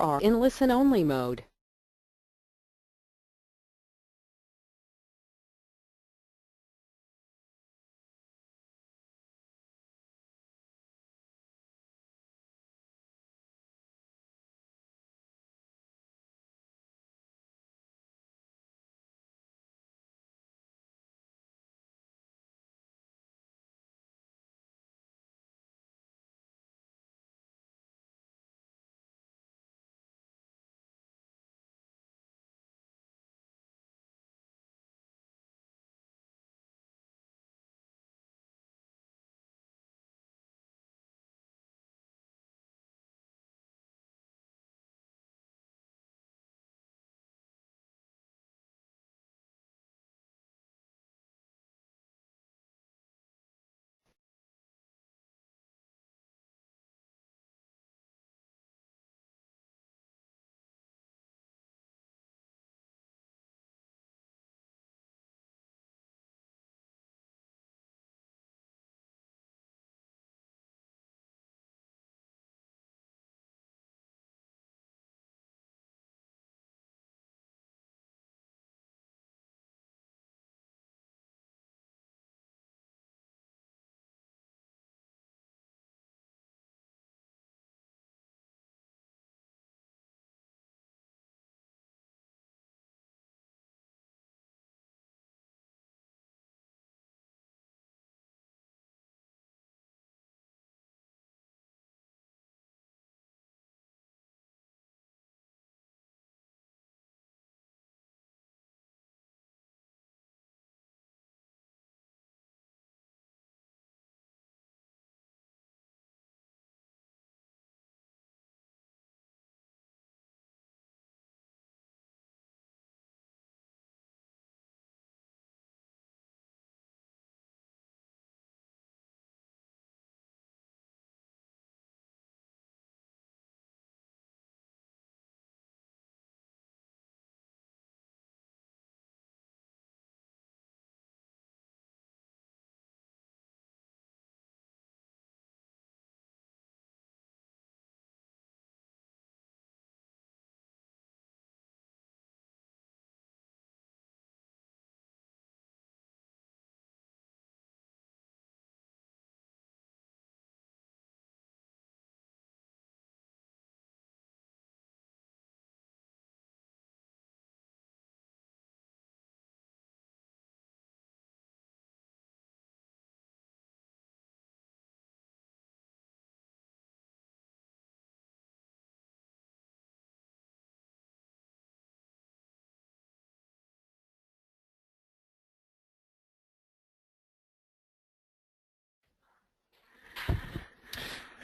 are in listen-only mode.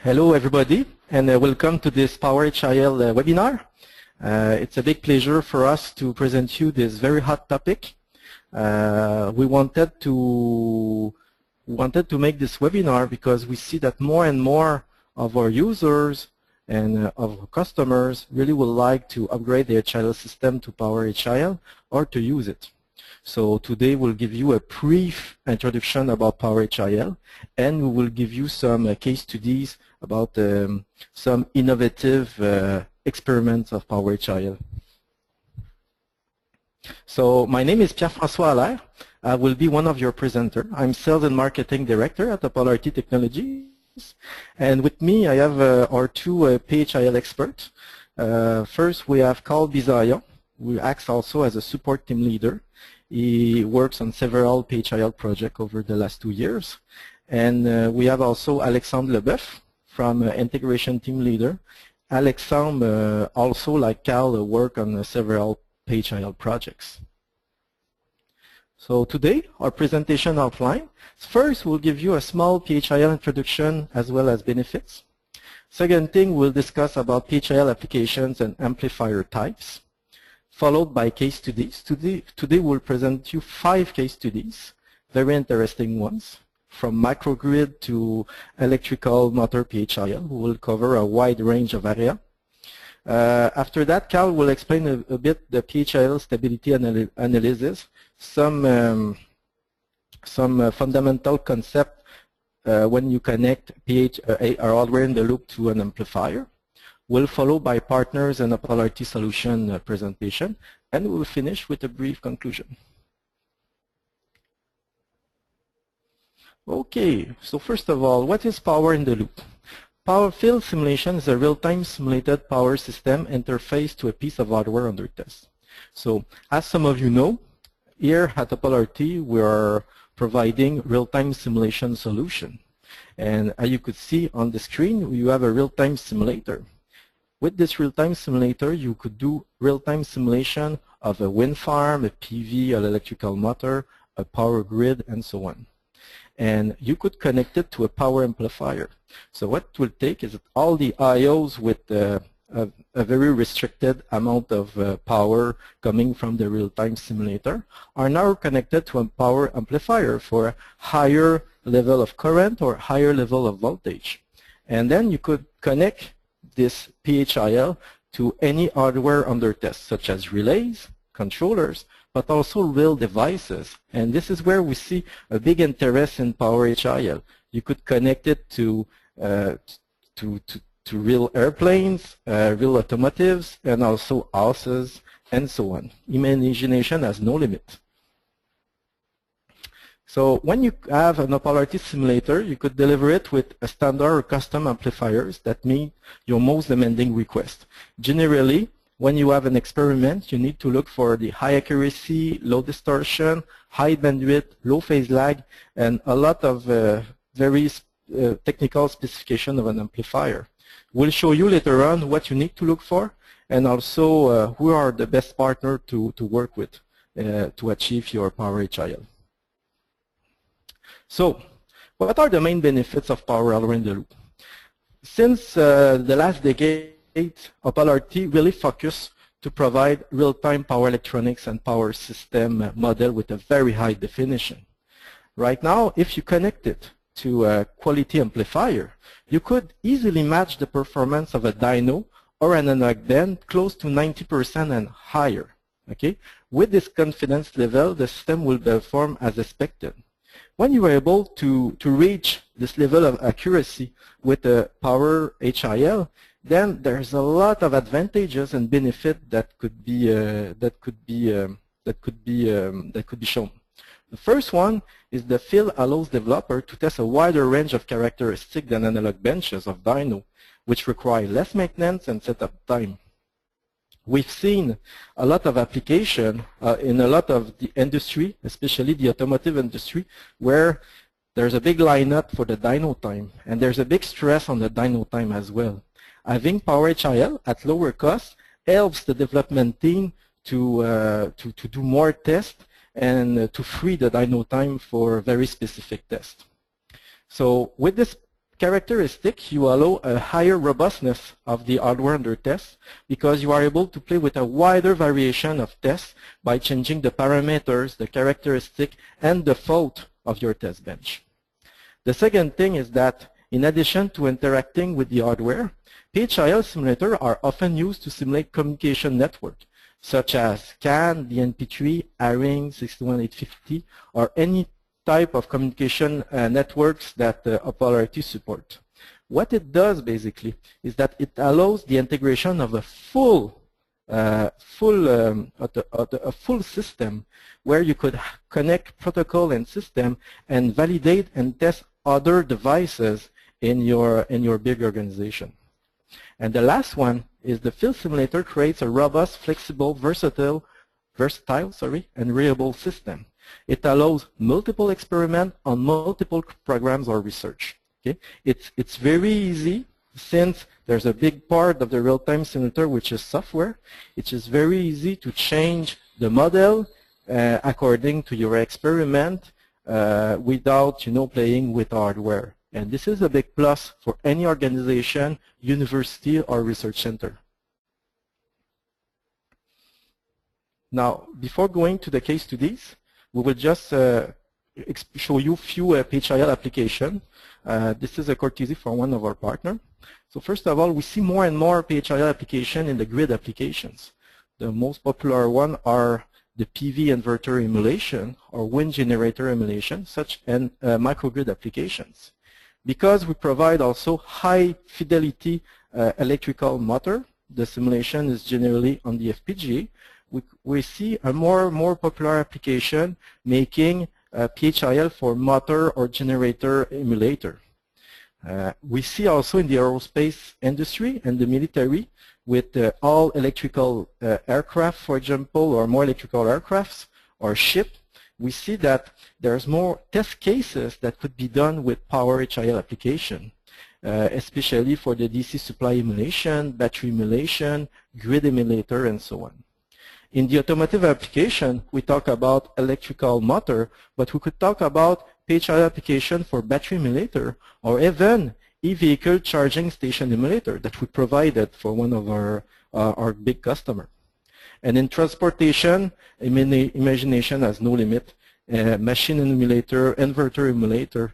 Hello everybody, and welcome to this Power HIL webinar. It's a big pleasure for us to present you this very hot topic. We wanted to make this webinar because we see that more and more of our users and of our customers really would like to upgrade their HIL system to Power HIL or to use it. So today we'll give you a brief introduction about Power HIL, and we will give you some case studies about some innovative experiments of Power HIL. So my name is Pierre-François Allaire. I will be one of your presenters. I'm Sales and Marketing Director at OPAL-RT Technologies. And with me I have our two P-HIL experts. First we have Carl Bisaillon, who acts also as a support team leader. He works on several P-HIL projects over the last 2 years. And we have also Alexandre Leboeuf from Integration Team Leader. Alexandre also, like Carl, work on several P-HIL projects. So today, our presentation outline. First, we'll give you a small P-HIL introduction as well as benefits. Second thing, we'll discuss about P-HIL applications and amplifier types, followed by case studies. Today we'll present you 5 case studies, very interesting ones, from microgrid to electrical motor P-HIL. We will cover a wide range of area. After that, Carl will explain a bit the P-HIL stability analysis, some fundamental concept when you connect a hardware in the loop to an amplifier. We'll follow by partners and OPAL-RT solution presentation, and we'll finish with a brief conclusion. Okay, so first of all, what is power in the loop? Power field simulation is a real-time simulated power system interface to a piece of hardware under test. So, as some of you know, here at OPAL-RT we are providing real-time simulation solution. And as you could see on the screen, you have a real-time simulator. With this real-time simulator, you could do real-time simulation of a wind farm, a PV, an electrical motor, a power grid, and so on. And you could connect it to a power amplifier. So what it will take is that all the IOs with a very restricted amount of power coming from the real-time simulator are now connected to a power amplifier for a higher level of current or higher level of voltage. And then you could connect this P-HIL to any hardware under test, such as relays, controllers, but also real devices. And this is where we see a big interest in Power HIL. You could connect it to real airplanes, real automotives, and also houses, and so on. Imagination has no limit. So when you have an OPAL-RT simulator, you could deliver it with a standard or custom amplifiers that meet your most demanding request. Generally, when you have an experiment, you need to look for the high accuracy, low distortion, high bandwidth, low phase lag, and a lot of very technical specification of an amplifier. We'll show you later on what you need to look for, and also who are the best partner to work with to achieve your Power HIL. So, what are the main benefits of Power HIL in the loop? Since the last decade, OPAL-RT really focused to provide real-time power electronics and power system model with a very high definition. Right now, if you connect it to a quality amplifier, you could easily match the performance of a dyno or an analog band close to 90% and higher. Okay? With this confidence level, the system will perform as expected. When you are able to reach this level of accuracy with a Power HIL, then there's a lot of advantages and benefit that could be shown. The first one is the field allows developer to test a wider range of characteristics than analog benches of dyno, which require less maintenance and setup time. We've seen a lot of application in a lot of the industry, especially the automotive industry, where there's a big lineup for the dyno time, and there's a big stress on the dyno time as well. Having Power HIL at lower cost helps the development team to do more tests and to free the dyno time for very specific tests. So with this characteristic, you allow a higher robustness of the hardware under test because you are able to play with a wider variation of tests by changing the parameters, the characteristic, and the fault of your test bench. The second thing is that in addition to interacting with the hardware, P-HIL simulators are often used to simulate communication network, such as CAN, DNP3, ARING, 61850, or any type of communication networks that OPAL-RT support. What it does basically is that it allows the integration of a full system where you could connect protocol and system and validate and test other devices in your big organization. And the last one is the field simulator creates a robust, flexible, versatile, and reliable system. It allows multiple experiments on multiple programs or research. Okay? It's very easy since there's a big part of the real-time simulator which is software. It is very easy to change the model according to your experiment without playing with hardware. And this is a big plus for any organization, university, or research center. Now, before going to the case studies, we will just show you a few P-HIL applications. This is a courtesy from one of our partners. So first of all, we see more and more P-HIL applications in the grid applications. The most popular one are the PV inverter emulation or wind generator emulation, such as microgrid applications. Because we provide also high fidelity electrical motor. The simulation is generally on the FPGA. We see a more popular application making P-HIL for motor or generator emulator. We see also in the aerospace industry and the military with all electrical aircraft, for example, or more electrical aircrafts or ship, we see that there's more test cases that could be done with Power HIL application, especially for the DC supply emulation, battery emulation, grid emulator, and so on. In the automotive application, we talk about electrical motor, but we could talk about P-HIL application for battery emulator, or even e-vehicle charging station emulator that we provided for one of our big customer. And in transportation, imagination has no limit. Machine emulator, inverter emulator,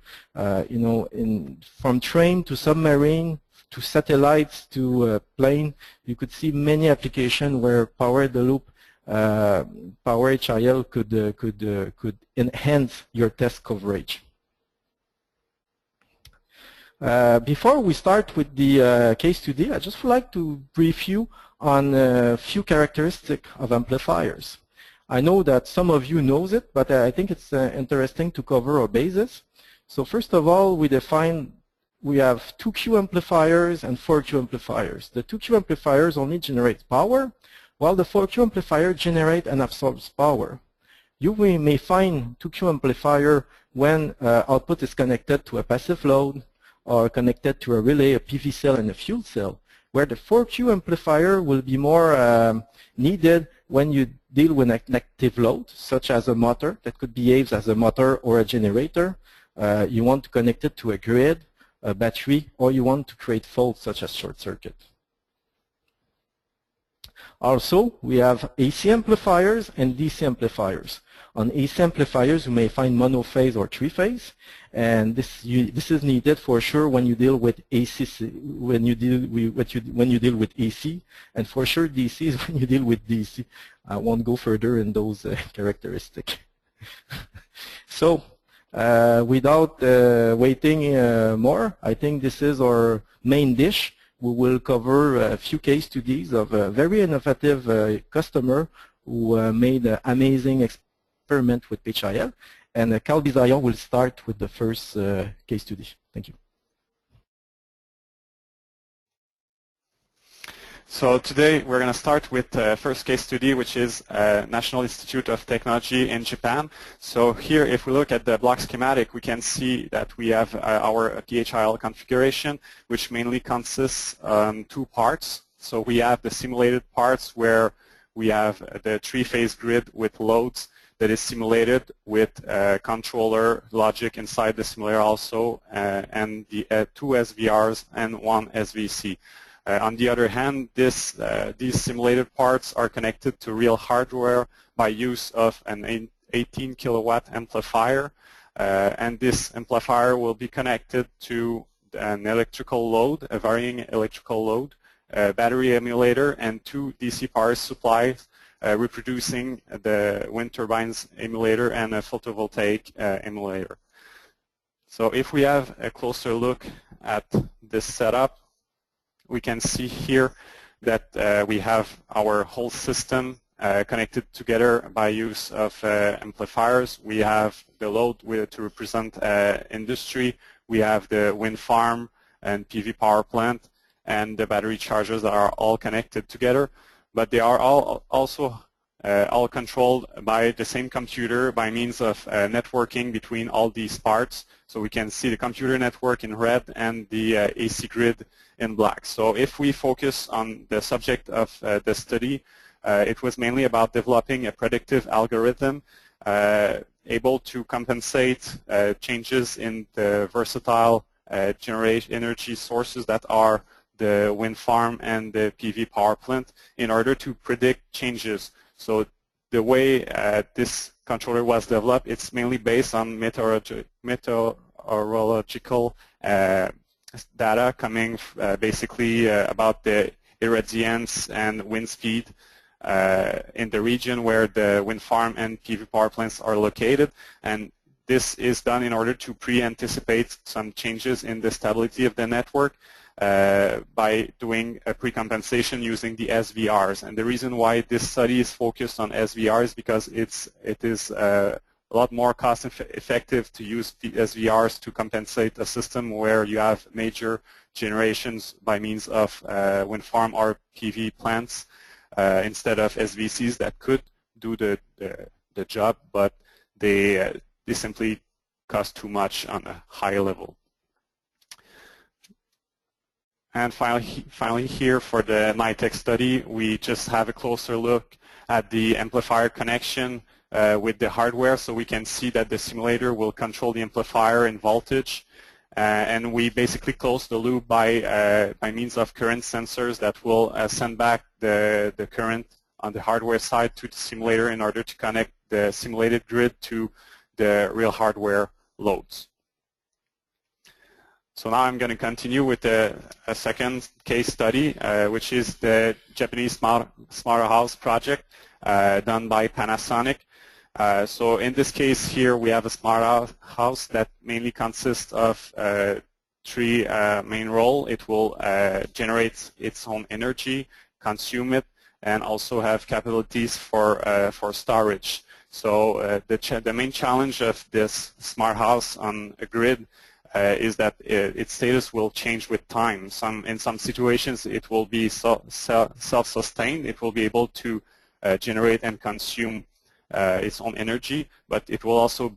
from train to submarine to satellites to plane, you could see many applications where Power HIL could enhance your test coverage. Before we start with the case study, I just would like to brief you on a few characteristics of amplifiers. I know that some of you knows it, but I think it's interesting to cover our basis. So first of all, we have 2Q amplifiers and 4Q amplifiers. The 2Q amplifiers only generate power, while the 4Q amplifier generates and absorbs power. You may find 2Q amplifier when output is connected to a passive load or connected to a relay, a PV cell, and a fuel cell, where the 4Q amplifier will be more needed when you deal with an active load, such as a motor that could behave as a motor or a generator. You want to connect it to a grid, a battery, or you want to create faults such as short circuit. Also, we have AC amplifiers and DC amplifiers. On AC amplifiers, you may find monophase or three-phase, and this is needed for sure when you deal with AC, when you deal with AC, and for sure DC is when you deal with DC. I won't go further in those characteristics. So, without waiting more, I think this is our main dish. We will cover a few case studies of a very innovative customer who made an amazing experiment with P-HIL. And Carl Bisaillon will start with the first case study. Thank you. So today we're going to start with the first case study, which is National Institute of Technology in Japan. So here, if we look at the block schematic, we can see that we have our P-HIL configuration, which mainly consists two parts. So we have the simulated parts where we have the three-phase grid with loads that is simulated with controller logic inside the simulator also, and the two SVRs and one SVC. On the other hand, these simulated parts are connected to real hardware by use of an 18 kilowatt amplifier, and this amplifier will be connected to an electrical load, a varying electrical load, a battery emulator, and two DC power supplies reproducing the wind turbines emulator and a photovoltaic emulator. So if we have a closer look at this setup, we can see here that we have our whole system connected together by use of amplifiers. We have the load to represent industry. We have the wind farm and PV power plant and the battery chargers that are all connected together. But they are also all controlled by the same computer by means of networking between all these parts. So we can see the computer network in red and the AC grid in black. So if we focus on the subject of the study, it was mainly about developing a predictive algorithm able to compensate changes in the versatile generation energy sources that are the wind farm and the PV power plant in order to predict changes. So the way this controller was developed, it's mainly based on meteorological data coming basically about the irradiance and wind speed in the region where the wind farm and PV power plants are located. And this is done in order to pre-anticipate some changes in the stability of the network. by doing a precompensation using the SVRs. And the reason why this study is focused on SVRs is because it is a lot more cost-effective to use the SVRs to compensate a system where you have major generations by means of wind farm or PV plants instead of SVCs that could do the job, but they simply cost too much on a high level. And finally here for the NITEC study, we just have a closer look at the amplifier connection with the hardware, so we can see that the simulator will control the amplifier in voltage, and we basically close the loop by means of current sensors that will send back the current on the hardware side to the simulator in order to connect the simulated grid to the real hardware loads. So now I'm going to continue with a second case study, which is the Japanese smart house project done by Panasonic. So in this case here we have a smart house that mainly consists of three main roles. It will generate its own energy, consume it, and also have capabilities for storage. So the main challenge of this smart house on a grid is that its status will change with time. In some situations it will be self-sustained. It will be able to generate and consume its own energy, but it will also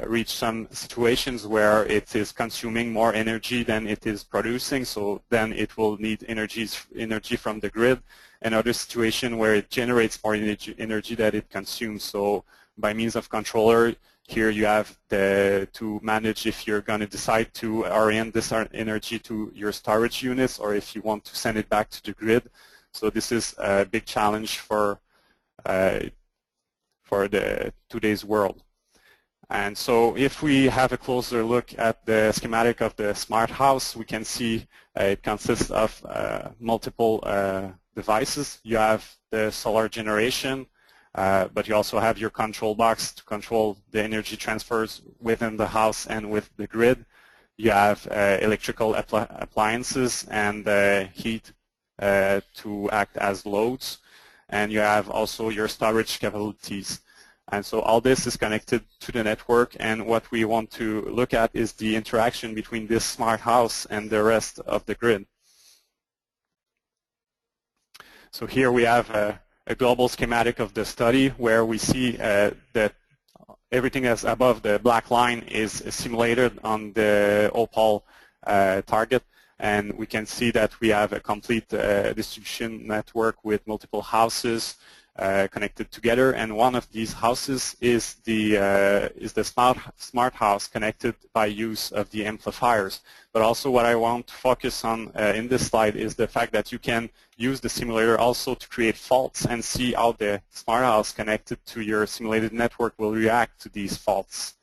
reach some situations where it is consuming more energy than it is producing, so then it will need energy from the grid. Another situation where it generates more energy that it consumes. So by means of controller, here you have to manage if you're going to decide to orient this energy to your storage units or if you want to send it back to the grid. So this is a big challenge for today's world. And so if we have a closer look at the schematic of the smart house, we can see it consists of multiple devices. You have the solar generation, but you also have your control box to control the energy transfers within the house and with the grid. You have electrical appliances and heat to act as loads. And you have also your storage capabilities. And so all this is connected to the network, and what we want to look at is the interaction between this smart house and the rest of the grid. So here we have a global schematic of the study where we see that everything that's above the black line is simulated on the OPAL target. And we can see that we have a complete distribution network with multiple houses connected together, and one of these houses is the smart house connected by use of the amplifiers. But also what I want to focus on in this slide is the fact that you can use the simulator also to create faults and see how the smart house connected to your simulated network will react to these faults.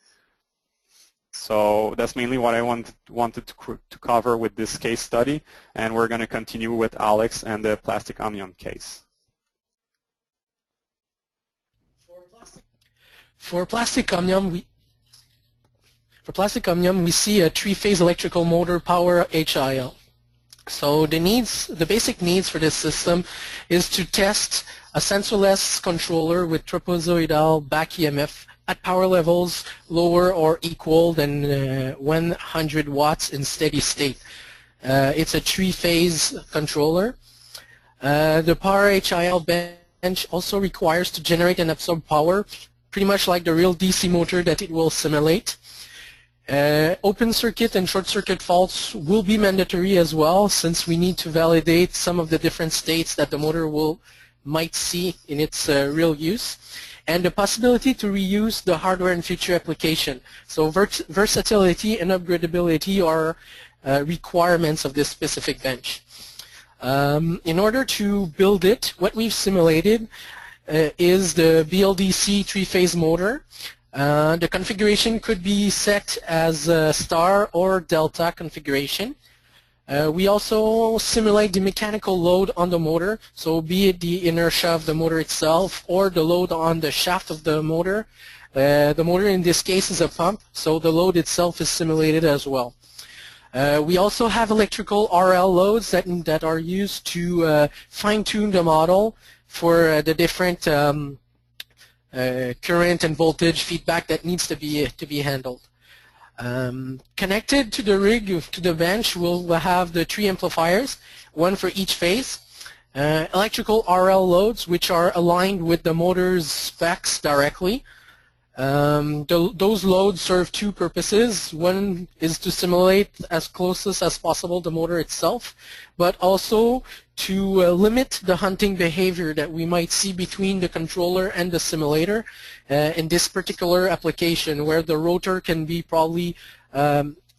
So that's mainly what I wanted to cover with this case study, and we're going to continue with Alex and the plastic Omnium case. For plastic Omnium, we see a three-phase electrical motor Power HIL. So the basic needs for this system is to test a sensorless controller with trapezoidal back EMF at power levels lower or equal than 100 watts in steady state. It's a three-phase controller. The Power HIL bench also requires to generate and absorb power, pretty much like the real DC motor that it will simulate. Open circuit and short circuit faults will be mandatory as well, since we need to validate some of the different states that the motor might see in its real use. And the possibility to reuse the hardware in future application. So versatility and upgradability are requirements of this specific bench. In order to build it, what we've simulated is the BLDC three-phase motor. The configuration could be set as a star or delta configuration. We also simulate the mechanical load on the motor, so be it the inertia of the motor itself or the load on the shaft of the motor. The motor in this case is a pump, so the load itself is simulated as well. We also have electrical RL loads that are used to fine-tune the model for the different current and voltage feedback that needs to be handled. Connected to the rig, to the bench, we'll have the 3 amplifiers, one for each phase. Electrical RL loads, which are aligned with the motor's specs directly. Those loads serve 2 purposes. One is to simulate as closest as possible the motor itself, but also to limit the hunting behavior that we might see between the controller and the simulator in this particular application, where the rotor can be probably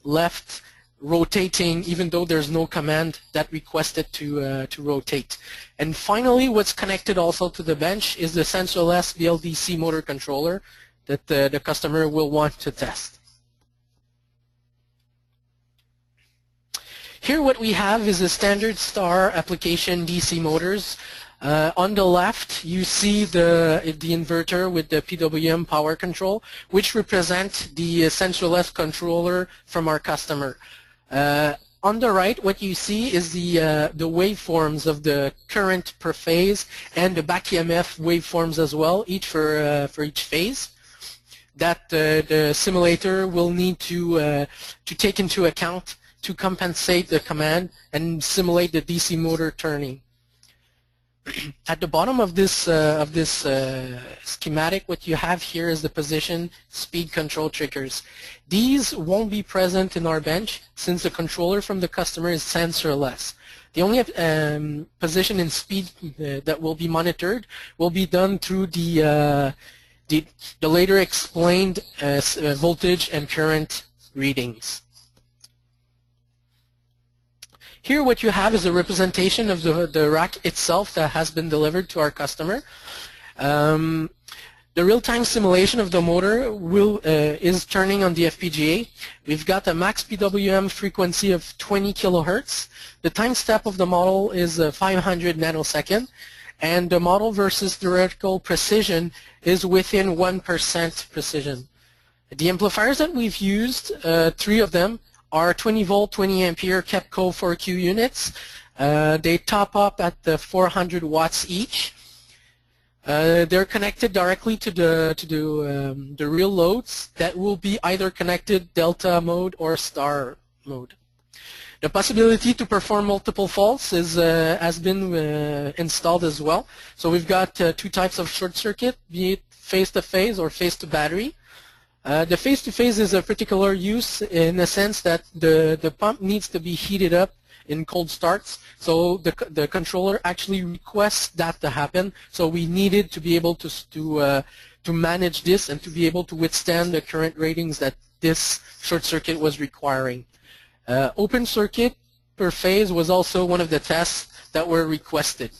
left rotating even though there's no command that requests it to rotate. And finally, what's connected also to the bench is the sensorless BLDC motor controller that the customer will want to test. Here what we have is a standard star application DC motors. On the left you see the inverter with the PWM power control, which represent the sensorless controller from our customer. On the right, what you see is the waveforms of the current per phase and the back EMF waveforms as well, each for each phase, that the simulator will need to take into account to compensate the command and simulate the DC motor turning. At the bottom of this schematic, what you have here is the position speed control triggers. These won't be present in our bench since the controller from the customer is sensorless. The only position and speed that will be monitored will be done through the later explained voltage and current readings. Here what you have is a representation of the rack itself that has been delivered to our customer. The real-time simulation of the motor is turning on the FPGA. We've got a max PWM frequency of 20 kilohertz. The time step of the model is 500 nanosecond, and the model versus theoretical precision is within 1% precision. The amplifiers that we've used, 3 of them, are 20 volt, 20 ampere KEPCO 4Q units. They top up at the 400 watts each. They're connected directly to the real loads that will be either connected delta mode or star mode. The possibility to perform multiple faults has been installed as well. So we've got 2 types of short circuit, be it phase-to-phase or phase-to-battery. The phase-to-phase is a particular use in the sense that the pump needs to be heated up in cold starts, so the controller actually requests that to happen. So we needed to be able to manage this and to be able to withstand the current ratings that this short circuit was requiring. Open circuit per phase was also one of the tests that were requested.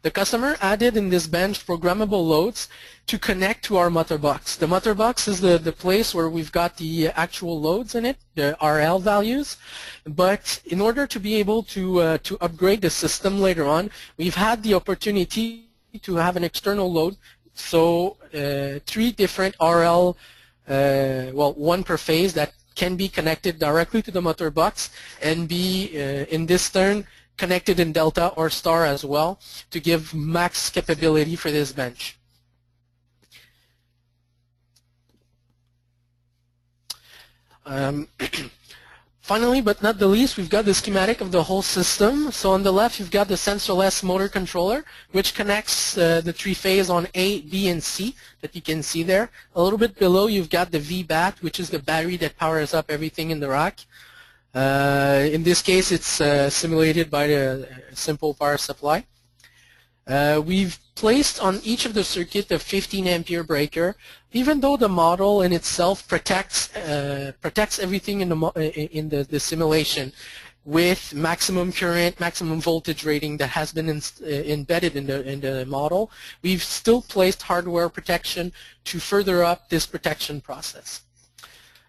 The customer added in this bench programmable loads to connect to our motor box. The motor box is the place where we've got the actual loads in it, the RL values. But in order to be able to upgrade the system later on, we've had the opportunity to have an external load. So 3 different RL, well, 1 per phase that can be connected directly to the motor box and be, in this turn, connected in delta or star as well to give max capability for this bench. Finally, but not the least, we've got the schematic of the whole system. So on the left, you've got the sensorless motor controller, which connects the 3 phase on A, B, and C that you can see there. A little bit below, you've got the VBAT, which is the battery that powers up everything in the rack. In this case, it's simulated by the simple power supply. We've placed on each of the circuit a 15 ampere breaker, even though the model in itself protects everything in the simulation with maximum current, maximum voltage rating that has been embedded in the model. We've still placed hardware protection to further up this protection process.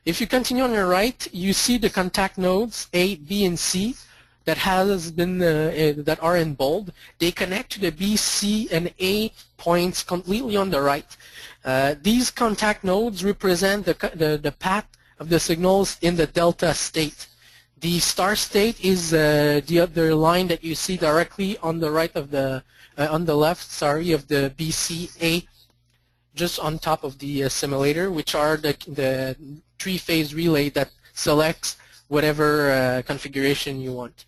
If you continue on your right, you see the contact nodes A, B, and C that that are in bold. They connect to the B, C, and A points completely on the right. These contact nodes represent the path of the signals in the delta state. The star state is the other line that you see directly on the right of the, on the left, sorry, of the BCA, just on top of the simulator, which are the three-phase relay that selects whatever configuration you want.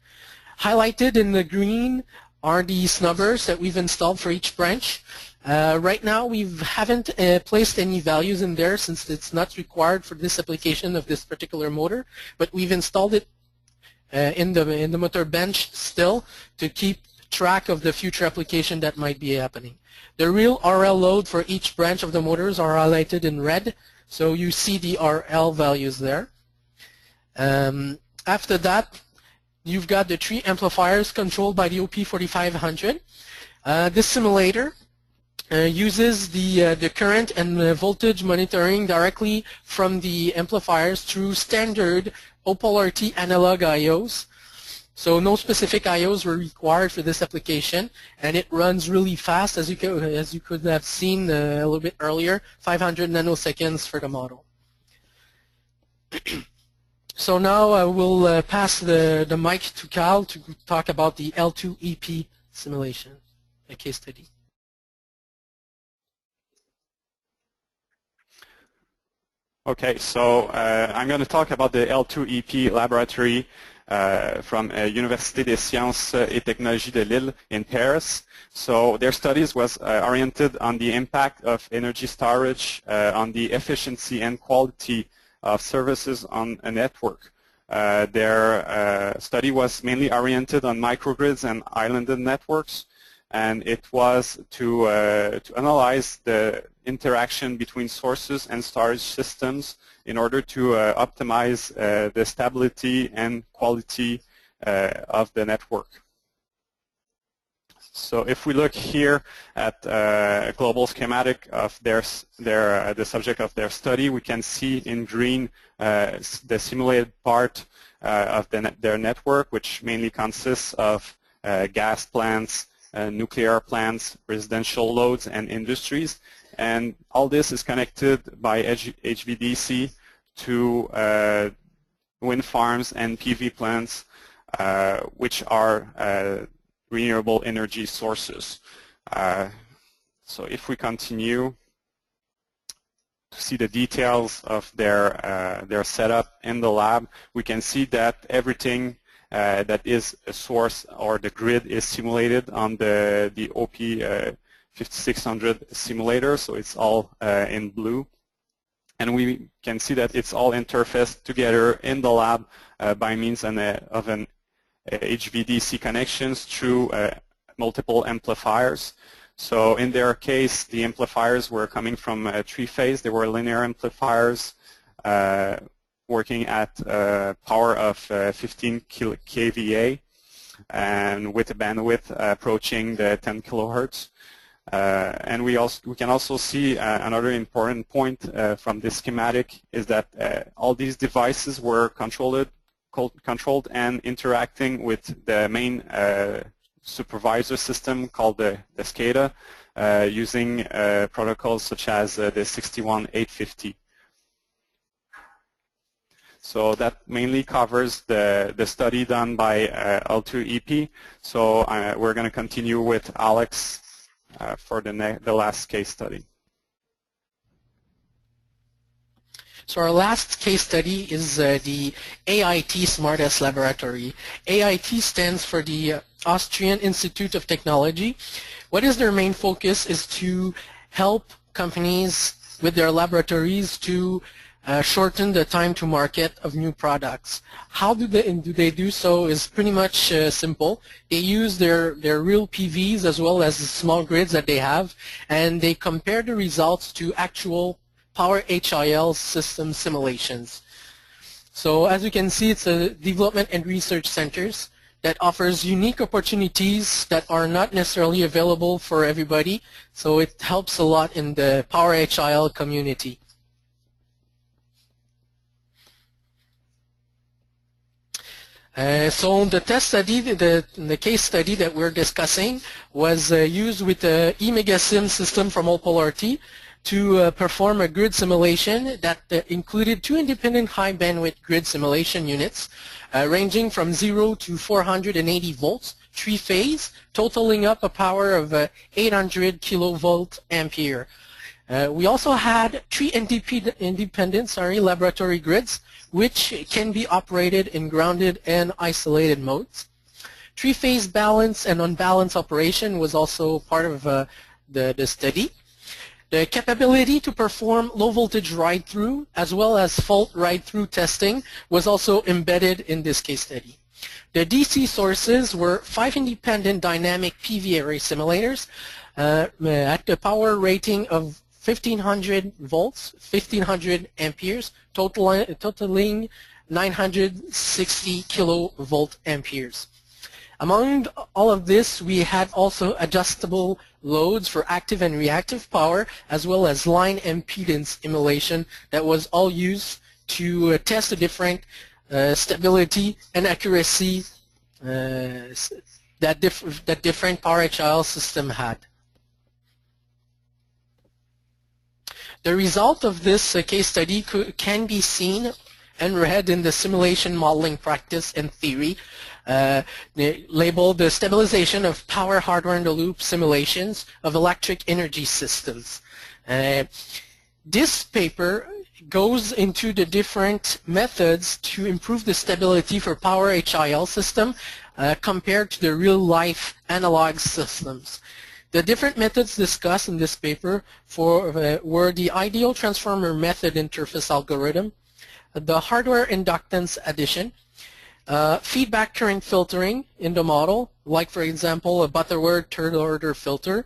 Highlighted in the green are the snubbers that we've installed for each branch. Right now we haven't placed any values in there since it's not required for this application of this particular motor, but we've installed it in the motor bench still to keep track of the future application that might be happening. The real RL load for each branch of the motors are highlighted in red, so you see the RL values there. After that, you've got the 3 amplifiers controlled by the OP4500. This simulator uses the current and voltage monitoring directly from the amplifiers through standard OPAL-RT analog IOs. So no specific IOs were required for this application, and it runs really fast, as you could have seen a little bit earlier, 500 nanoseconds for the model. So now I will pass the mic to Cal to talk about the L2EP simulation, a case study. Okay, so I'm going to talk about the L2EP Laboratory from Université des Sciences et Technologies de Lille in Paris. So their studies was oriented on the impact of energy storage on the efficiency and quality of services on a network. Their study was mainly oriented on microgrids and islanded networks, and it was to analyze the interaction between sources and storage systems in order to optimize the stability and quality of the network. So if we look here at a global schematic of the subject of their study, we can see in green the simulated part of their network, which mainly consists of gas plants, nuclear plants, residential loads, and industries. And all this is connected by HVDC to wind farms and PV plants, which are renewable energy sources. So if we continue to see the details of their setup in the lab, we can see that everything that is a source or the grid is simulated on the OP5600 simulator, so it's all in blue. And we can see that it's all interfaced together in the lab by means of an HVDC connections through multiple amplifiers. So in their case, the amplifiers were coming from 3-phase. They were linear amplifiers working at power of 15 kVA and with a bandwidth approaching the 10 kilohertz. And we can also see another important point from this schematic is that all these devices were controlled and interacting with the main supervisor system called the SCADA using protocols such as the 61850. So that mainly covers the study done by L2EP. So we're going to continue with Alex for the last case study. So our last case study is the AIT Smartest Laboratory. AIT stands for the Austrian Institute of Technology. What is their main focus is to help companies with their laboratories to shorten the time to market of new products. How do they do so is pretty much simple. They use their real PVs as well as the small grids that they have, and they compare the results to actual Power HIL system simulations. So as you can see, it's a development and research centers that offers unique opportunities that are not necessarily available for everybody. So it helps a lot in the Power HIL community. So the test study, the case study that we're discussing was used with the eMegaSim system from OPAL-RT. to perform a grid simulation that included 2 independent high bandwidth grid simulation units ranging from 0 to 480 volts, 3-phase, totaling up a power of 800 kilovolt ampere. We also had 3 independent laboratory grids, which can be operated in grounded and isolated modes. 3-phase balance and unbalanced operation was also part of the study. The capability to perform low voltage ride-through as well as fault ride-through testing was also embedded in this case study. The DC sources were 5 independent dynamic PV array simulators at the power rating of 1500 volts, 1500 amperes, totaling 960 kilovolt amperes. Among all of this, we had also adjustable loads for active and reactive power, as well as line impedance emulation that was all used to test the different stability and accuracy that different Power HIL system had. The result of this case study can be seen and read in the simulation modeling practice and theory labeled the stabilization of power hardware in the loop simulations of electric energy systems. This paper goes into the different methods to improve the stability for Power HIL system compared to the real-life analog systems. The different methods discussed in this paper were the ideal transformer method interface algorithm, the hardware inductance addition, feedback current filtering in the model, like for example a Butterworth third-order filter,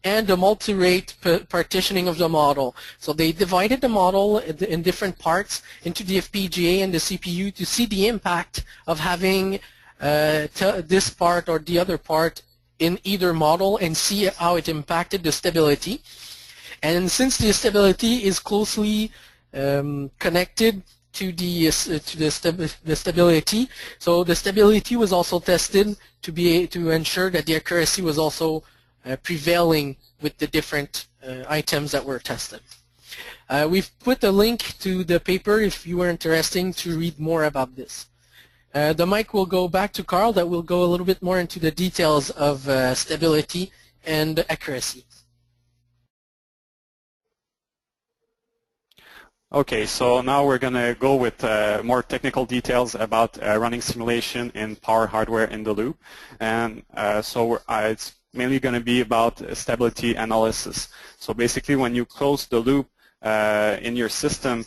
and the multi-rate partitioning of the model. So they divided the model in different parts into the FPGA and the CPU to see the impact of having this part or the other part in either model and see how it impacted the stability. And since the stability is closely connected to the stability, so the stability was also tested to ensure that the accuracy was also prevailing with the different items that were tested. We've put a link to the paper if you are interested to read more about this. The mic will go back to Carl that will go a little bit more into the details of stability and accuracy. Okay, so now we're going to go with more technical details about running simulation in power hardware in the loop. And it's mainly going to be about stability analysis. So basically when you close the loop in your system,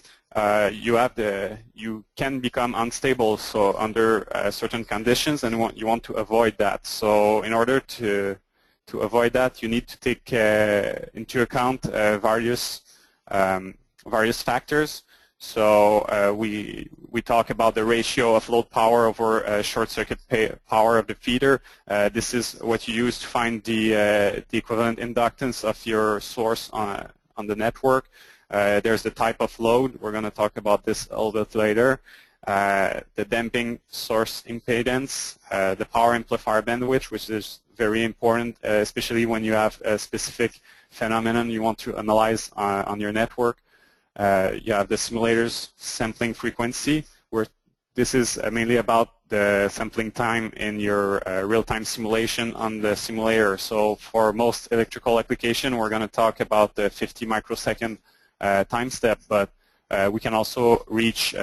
you can become unstable, so under certain conditions, and you want to avoid that. So in order to avoid that, you need to take into account various factors. So we talk about the ratio of load power over short circuit power of the feeder. This is what you use to find the equivalent inductance of your source on the network. There's the type of load. We're going to talk about this a little bit later. The damping source impedance, the power amplifier bandwidth, which is very important, especially when you have a specific phenomenon you want to analyze on your network. You have the simulator's sampling frequency, where this is mainly about the sampling time in your real-time simulation on the simulator. So for most electrical application, we're going to talk about the 50 microsecond time step, but we can also reach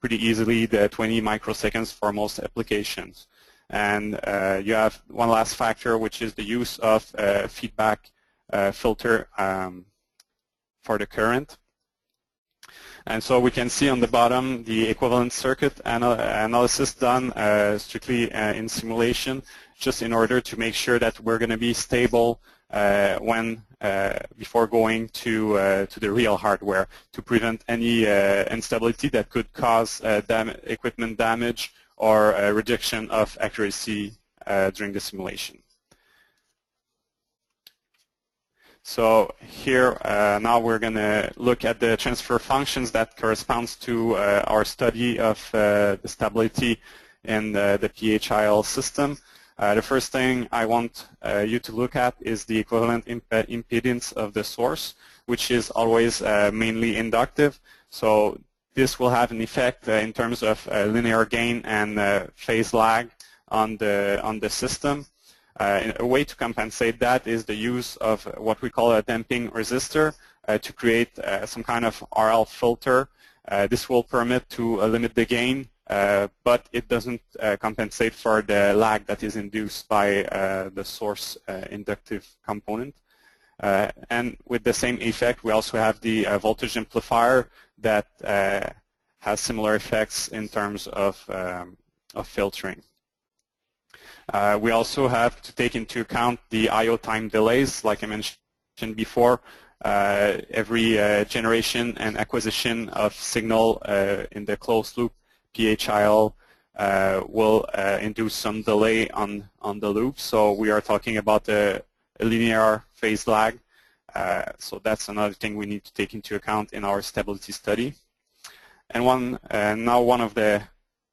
pretty easily the 20 microseconds for most applications. And you have one last factor, which is the use of feedback filter for the current. And so we can see on the bottom the equivalent circuit analysis done strictly in simulation, just in order to make sure that we're going to be stable before going to the real hardware, to prevent any instability that could cause equipment damage or reduction of accuracy during the simulation. So here now we're going to look at the transfer functions that corresponds to our study of the stability in the P-HIL system. The first thing I want you to look at is the equivalent impedance of the source, which is always mainly inductive. So this will have an effect in terms of linear gain and phase lag on the system. A way to compensate that is the use of what we call a damping resistor to create some kind of RL filter. This will permit to limit the gain, but it doesn't compensate for the lag that is induced by the source inductive component. And with the same effect, we also have the voltage amplifier that has similar effects in terms of filtering. We also have to take into account the I/O time delays. Like I mentioned before, every generation and acquisition of signal in the closed loop P-HIL will induce some delay on the loop. So we are talking about a linear phase lag. So that's another thing we need to take into account in our stability study. And now one of the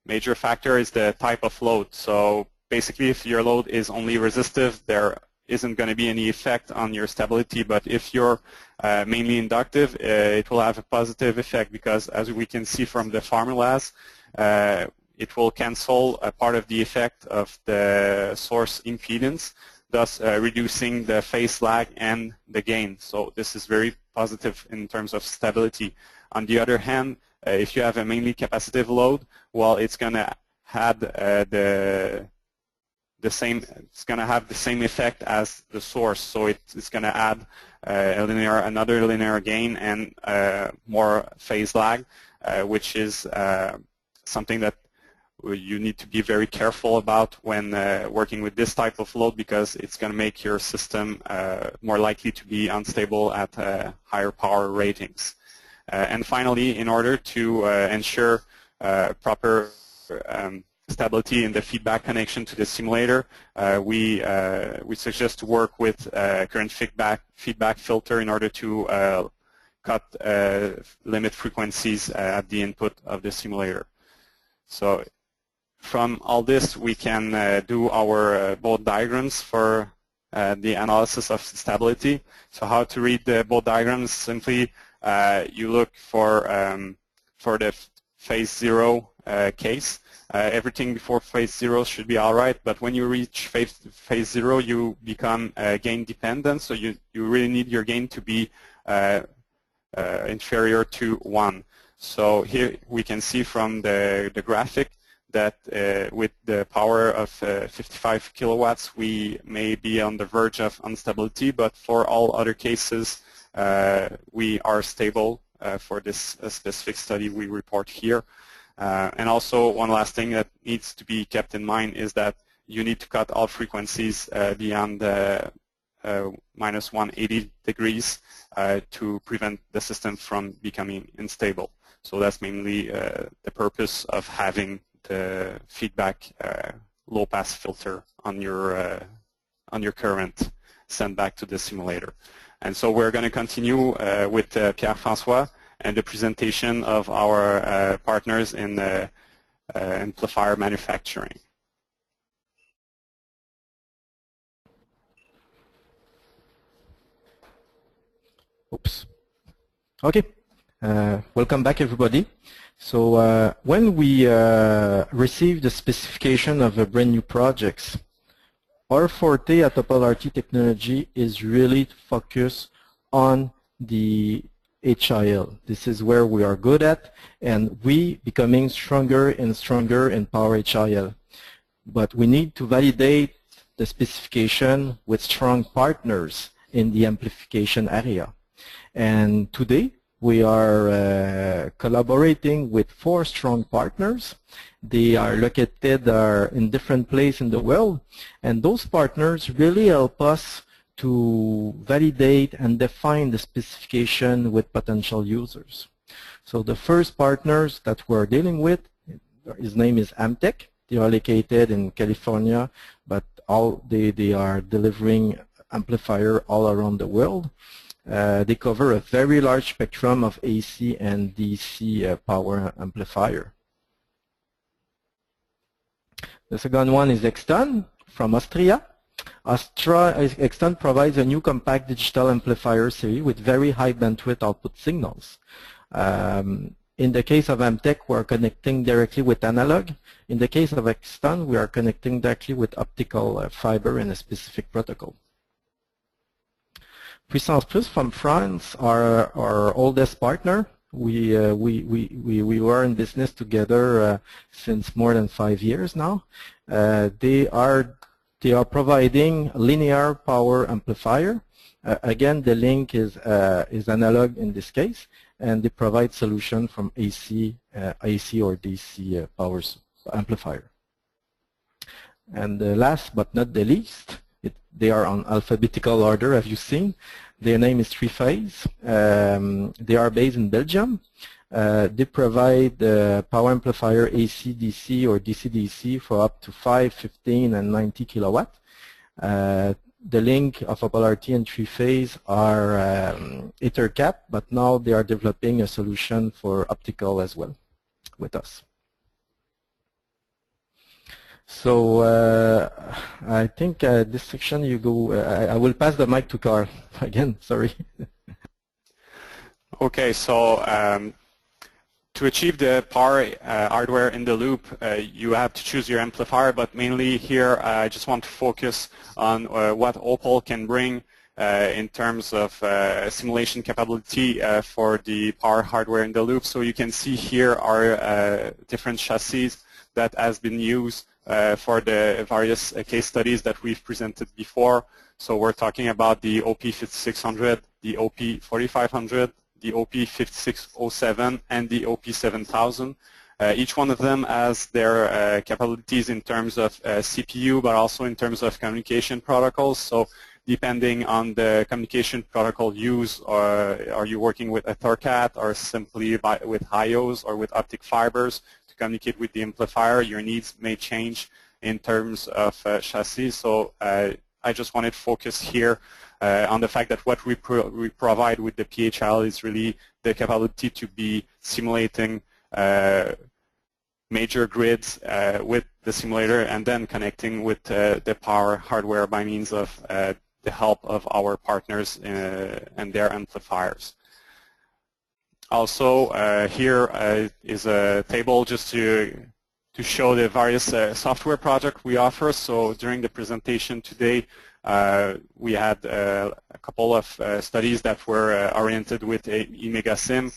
major factors is the type of load. So basically, if your load is only resistive, there isn't going to be any effect on your stability. But if you're mainly inductive, it will have a positive effect because, as we can see from the formulas, it will cancel a part of the effect of the source impedance, thus reducing the phase lag and the gain. So this is very positive in terms of stability. On the other hand, if you have a mainly capacitive load, well, it's going to have it's going to have the same effect as the source. So it's going to add another linear gain and more phase lag, which is something that you need to be very careful about when working with this type of load, because it's going to make your system more likely to be unstable at higher power ratings. And finally, in order to ensure proper stability in the feedback connection to the simulator, we suggest to work with current feedback filter in order to cut limit frequencies at the input of the simulator. So from all this, we can do our board diagrams for the analysis of stability. So how to read the board diagrams? Simply, you look for the phase 0 case. Everything before phase 0 should be all right, but when you reach phase 0, you become gain dependent, so you really need your gain to be inferior to 1. So here we can see from the graphic that with the power of 55 kilowatts, we may be on the verge of instability, but for all other cases, we are stable for this specific study we report here. And also, one last thing that needs to be kept in mind is that you need to cut all frequencies beyond minus 180 degrees to prevent the system from becoming unstable. So that's mainly the purpose of having the feedback low-pass filter on your current sent back to the simulator. And so we're going to continue with Pierre-François and the presentation of our partners in amplifier manufacturing. Oops. Okay. Welcome back, everybody. So when we receive the specification of a brand new projects, our forte at OPAL-RT technology is really focused on the HIL. This is where we are good at, and we becoming stronger and stronger in Power HIL. But we need to validate the specification with strong partners in the amplification area. And today we are collaborating with 4 strong partners. They are located in different places in the world, and those partners really help us to validate and define the specification with potential users. So the first partners that we're dealing with, his name is Amtech. They are located in California, but they are delivering amplifier all around the world. They cover a very large spectrum of AC and DC power amplifier. The second one is Exton from Austria. Extant provides a new compact digital amplifier series with very high bandwidth output signals. In the case of Amtech, we're connecting directly with analog. In the case of Extant, we are connecting directly with optical fiber in a specific protocol. Puissance Plus from France are our oldest partner. We were in business together since more than 5 years now. They are providing linear power amplifier. Again, the link is analog in this case, and they provide solution from AC or DC power amplifier. And last but not the least, they are on alphabetical order, as you've seen. Their name is ThreeFiles. They are based in Belgium. They provide power amplifier AC DC or DC DC for up to 5, 15, and 90 kilowatt. The link of OPAL-RT and ThreeFiles are EtherCAP, but now they are developing a solution for optical as well with us. So I think this section you go. I will pass the mic to Carl again. Sorry. Okay, so to achieve the power hardware in the loop, you have to choose your amplifier. But mainly here, I just want to focus on what OPAL can bring in terms of simulation capability for the power hardware in the loop. So you can see here are different chassis that has been used for the various case studies that we've presented before. So we're talking about the OP5600, the OP4500, the OP5607, and the OP7000. Each one of them has their capabilities in terms of CPU, but also in terms of communication protocols. So depending on the communication protocol used, are you working with EtherCAT or simply with IOs or with optic fibers to communicate with the amplifier, your needs may change in terms of chassis. So I just wanted to focus here on the fact that what we provide with the P-HIL is really the capability to be simulating major grids with the simulator and then connecting with the power hardware by means of the help of our partners and their amplifiers. Also, here is a table just to show the various software projects we offer. So during the presentation today, we had a couple of studies that were oriented with eMega Sim.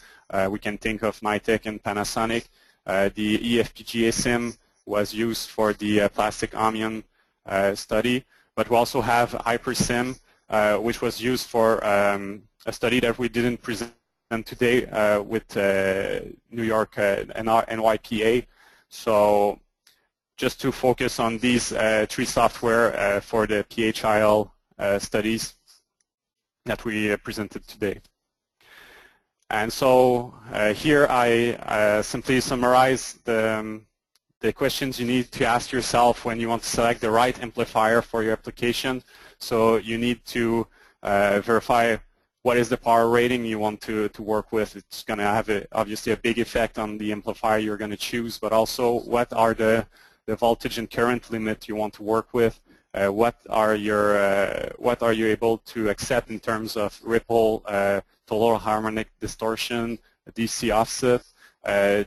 We can think of Nitec and Panasonic. The eFPGA Sim was used for the plastic Omnium study, but we also have HyperSim, which was used for a study that we didn't present today with New York NYPA. So just to focus on these three software for the P-HIL studies that we presented today. And so here I simply summarize the questions you need to ask yourself when you want to select the right amplifier for your application. So you need to verify what is the power rating you want to work with. It's going to have obviously a big effect on the amplifier you're going to choose, but also what are the voltage and current limit you want to work with. What are you able to accept in terms of ripple, total harmonic distortion, DC offset?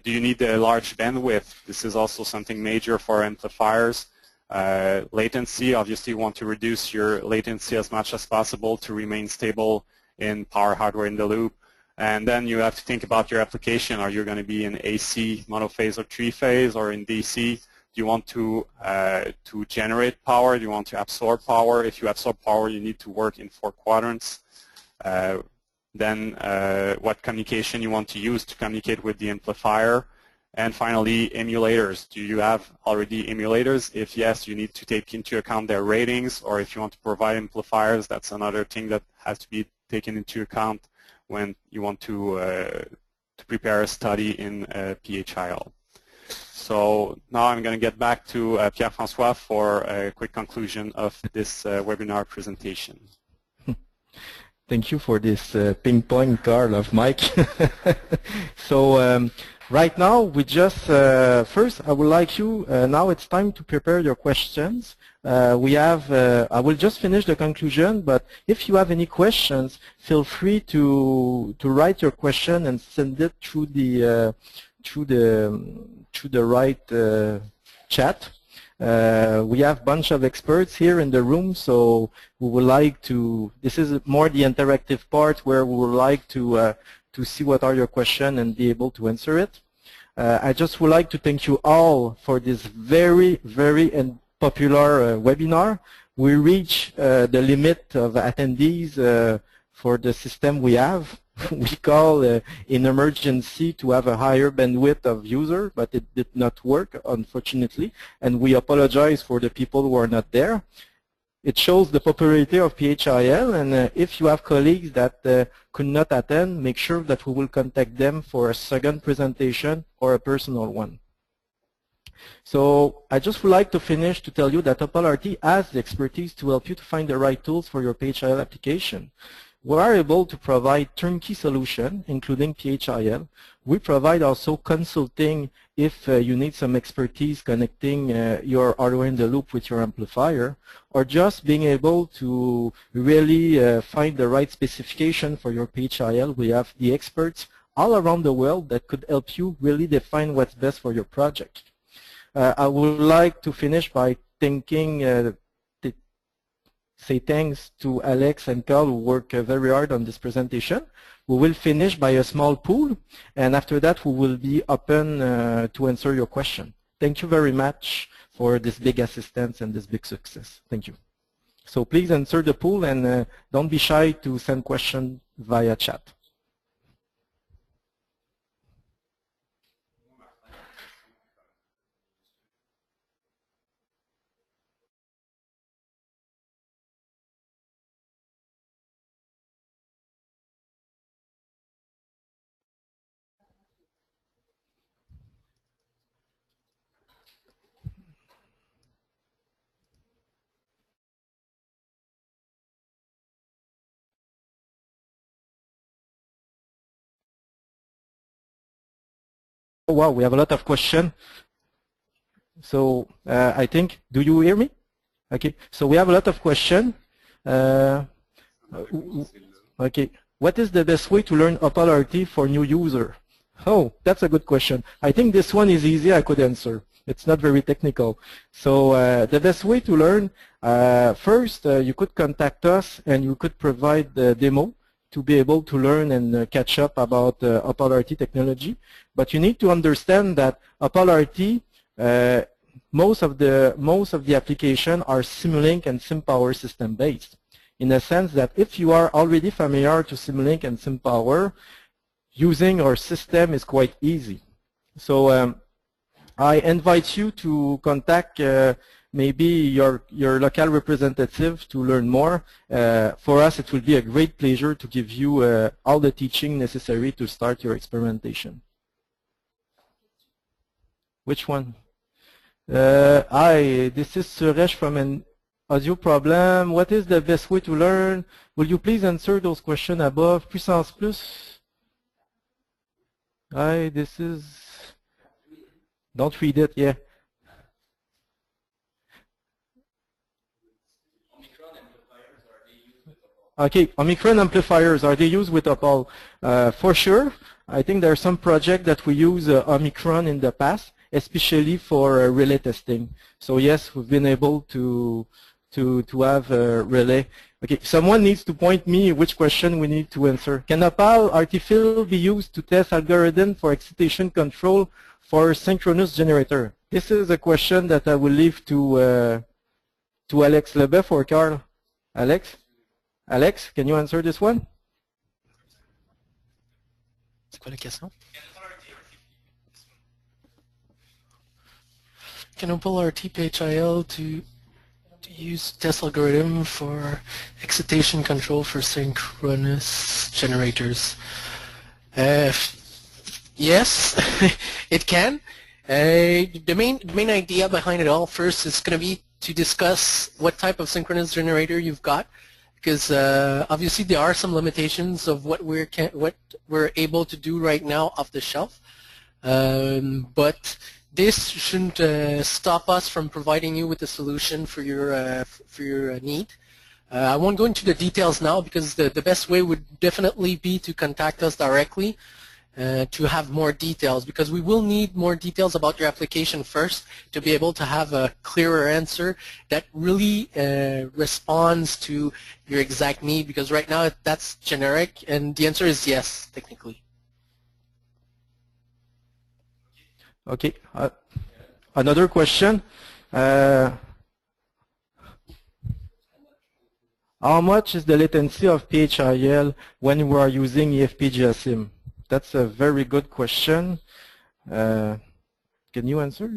Do you need a large bandwidth? This is also something major for amplifiers. Latency, obviously you want to reduce your latency as much as possible to remain stable in power hardware in the loop. And then you have to think about your application. Are you going to be in AC, monophase, or three-phase, or in DC? Do you want to generate power? Do you want to absorb power? If you absorb power, you need to work in 4 quadrants. Then what communication you want to use to communicate with the amplifier. And finally, emulators. Do you have already emulators? If yes, you need to take into account their ratings, or if you want to provide amplifiers, that's another thing that has to be taken into account when you want to prepare a study in P-HIL. So now I'm going to get back to Pierre-François for a quick conclusion of this webinar presentation. Thank you for this ping-pong card of Mike. So right now, we just, first I would like you, now it's time to prepare your questions. I will just finish the conclusion, but if you have any questions, feel free to write your question and send it through the right chat. We have a bunch of experts here in the room, so we would like to, this is more the interactive part where we would like to see what are your questions and be able to answer it. I just would like to thank you all for this very, very popular webinar. We reach the limit of attendees for the system we have. We call in emergency to have a higher bandwidth of user, but it did not work, unfortunately, and we apologize for the people who are not there. It shows the popularity of P-HIL, and if you have colleagues that could not attend, make sure that we will contact them for a second presentation or a personal one. So I just would like to finish to tell you that OPAL-RT has the expertise to help you to find the right tools for your P-HIL application. We are able to provide turnkey solution, including P-HIL. We provide also consulting if you need some expertise connecting your hardware in the loop with your amplifier, or just being able to really find the right specification for your P-HIL. We have the experts all around the world that could help you really define what's best for your project. I would like to finish by thanking say thanks to Alex and Carl who work very hard on this presentation. We will finish by a small pool, and after that we will be open to answer your question. Thank you very much for this big assistance and this big success. Thank you. So please answer the pool, and don't be shy to send questions via chat. Oh, wow, we have a lot of questions. So I think, do you hear me? Okay, so we have a lot of questions. Okay, what is the best way to learn OPAL-RT for new user? Oh, that's a good question. I think this one is easy, I could answer. It's not very technical. So the best way to learn, first you could contact us and you could provide the demo to be able to learn and catch up about OPAL-RT technology. But you need to understand that OPAL-RT, most of the application are Simulink and SimPower system based. In the sense that if you are already familiar to Simulink and SimPower, using our system is quite easy. So I invite you to contact maybe your local representative to learn more. For us, it will be a great pleasure to give you all the teaching necessary to start your experimentation. Which one? This is Suresh from an audio problem. What is the best way to learn? Will you please answer those questions above? Puissance plus. Hi, this is. Don't read it, yeah. Okay, Omicron amplifiers, are they used with OPAL? For sure. I think there are some projects that we use Omicron in the past, especially for relay testing. So yes, we've been able to have a relay. Okay, someone needs to point me which question we need to answer. Can OPAL-RT FIL be used to test algorithm for excitation control for synchronous generator? This is a question that I will leave to Alex Leboeuf or Carl. Alex? Alex, can you answer this one? C'est quoi la question? Can OPAL-RT P-HIL to use test algorithm for excitation control for synchronous generators? Yes, it can. The main idea behind it all first is going to be to discuss what type of synchronous generator you've got, because obviously there are some limitations of what we're able to do right now off the shelf. But this shouldn't stop us from providing you with a solution for your need. I won't go into the details now because the best way would definitely be to contact us directly to have more details, because we will need more details about your application first to be able to have a clearer answer that really responds to your exact need, because right now that's generic and the answer is yes, technically. Okay. Another question. How much is the latency of P-HIL when we are using FPGA SIM? That's a very good question. Can you answer?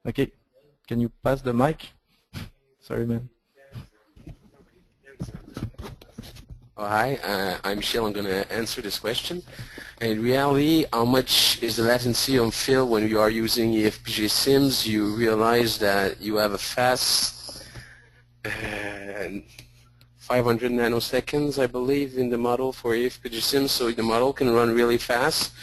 Okay. Can you pass the mic? Sorry, man. Oh, hi, I'm P-HIL. I'm going to answer this question. In reality, how much is the latency on FPGA when you are using FPGA SIMs? You realize that you have a fast 500 nanoseconds, I believe, in the model for FPGA SIMs, so the model can run really fast.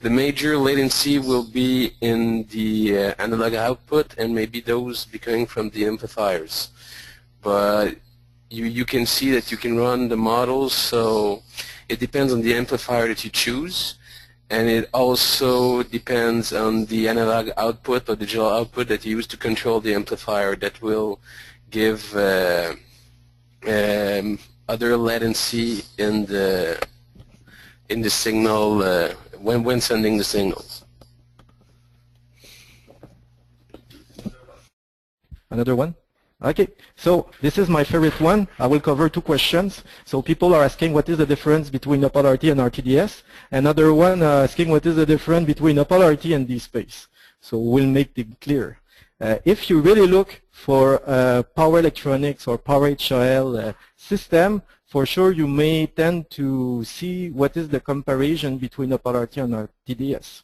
The major latency will be in the analog output, and maybe those be coming from the amplifiers. But you can see that you can run the models, so it depends on the amplifier that you choose, and it also depends on the analog output or digital output that you use to control the amplifier that will give other latency in the signal when sending the signals. Another one? Okay, so this is my favorite one. I will cover two questions. So people are asking what is the difference between OPAL-RT and RTDS. Another one asking what is the difference between OPAL-RT and DSpace. So we'll make it clear. If you really look for power electronics or Power HIL system, for sure you may tend to see what is the comparison between OPAL-RT and RTDS.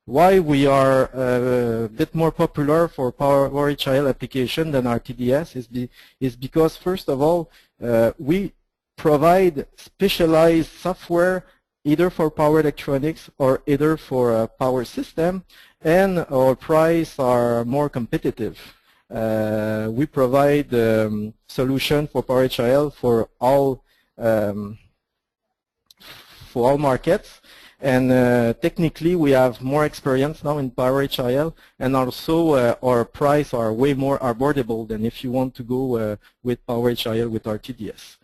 Why we are a bit more popular for Power HIL application than RTDS is because, first of all, we provide specialized software either for power electronics or either for a power system, and our price are more competitive. We provide solution for Power HIL for all markets, and technically we have more experience now in Power HIL, and also our price are way more affordable than if you want to go with Power HIL with RTDS.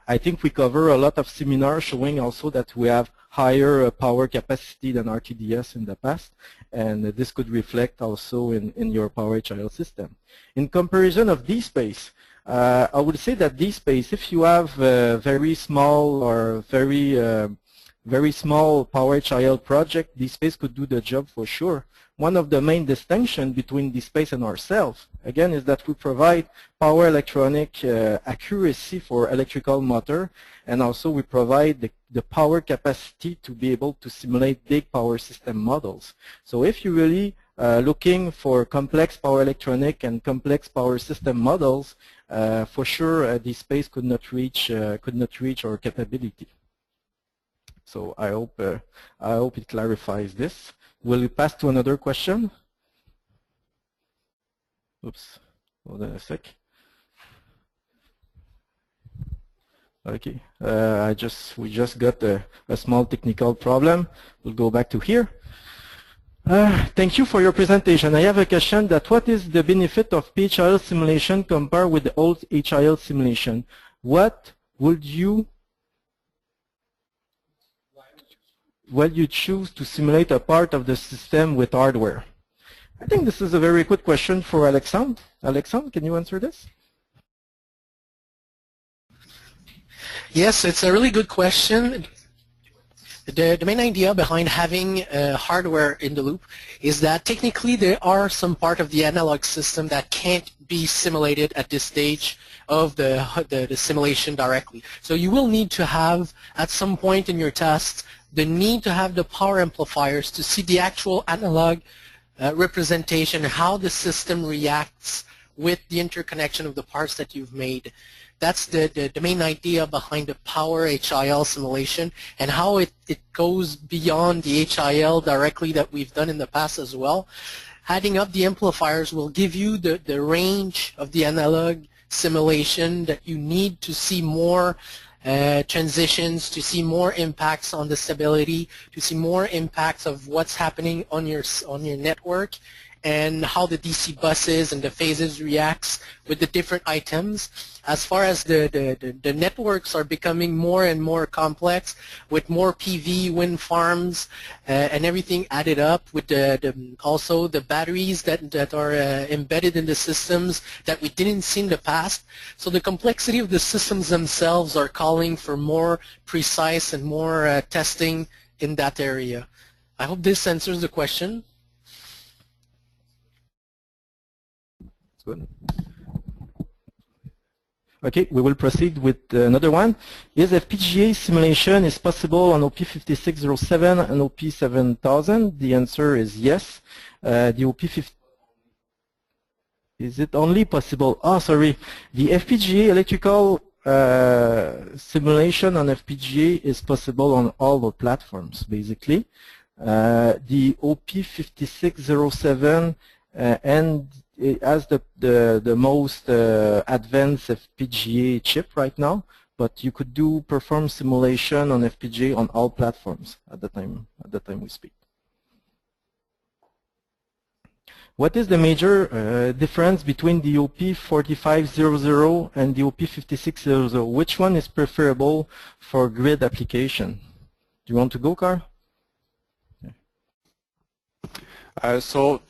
I think we cover a lot of seminars showing also that we have higher power capacity than RTDS in the past, and this could reflect also in your Power HIL system. In comparison of DSpace, I would say that DSpace, if you have a very small or very small Power HIL project, DSpace could do the job for sure. One of the main distinctions between DSpace and ourselves, again, is that we provide power electronic accuracy for electrical motor, and also we provide the power capacity to be able to simulate big power system models. So if you're really looking for complex power electronic and complex power system models, for sure DSpace could not reach our capability. So I hope it clarifies this. Will we pass to another question? Oops, hold on a sec. Okay, we just got a small technical problem. We'll go back to here. Thank you for your presentation. I have a question that what is the benefit of P-HIL simulation compared with the old HIL simulation? What would you choose to simulate a part of the system with hardware? I think this is a very good question for Alexandre. Alexandre, can you answer this? Yes, it's a really good question. The main idea behind having hardware in the loop is that technically there are some part of the analog system that can't be simulated at this stage of the simulation directly. So you will need to have, at some point in your test, the need to have the power amplifiers to see the actual analog representation, how the system reacts with the interconnection of the parts that you've made. that's the main idea behind the Power HIL simulation, and how it goes beyond the HIL directly that we've done in the past as well. Adding up the amplifiers will give you the range of the analog simulation that you need to see more transitions, to see more impacts on the stability, to see more impacts of what's happening on your network, and how the DC buses and the phases reacts with the different items. As far as the networks are becoming more and more complex, with more PV, wind farms, and everything added up, with also the batteries that are embedded in the systems that we didn't see in the past. So the complexity of the systems themselves are calling for more precise and more testing in that area. I hope this answers the question. Good. Okay, we will proceed with another one. Is FPGA simulation is possible on OP5607 and OP7000? The answer is yes. The OP50 is it only possible? Oh, sorry. The FPGA electrical simulation on FPGA is possible on all the platforms, basically. The OP5607 and it has the most advanced FPGA chip right now, but you could perform simulation on FPGA on all platforms at the time we speak. What is the major difference between the OP4500 and the OP5600? Which one is preferable for grid application? Do you want to go, Carl? So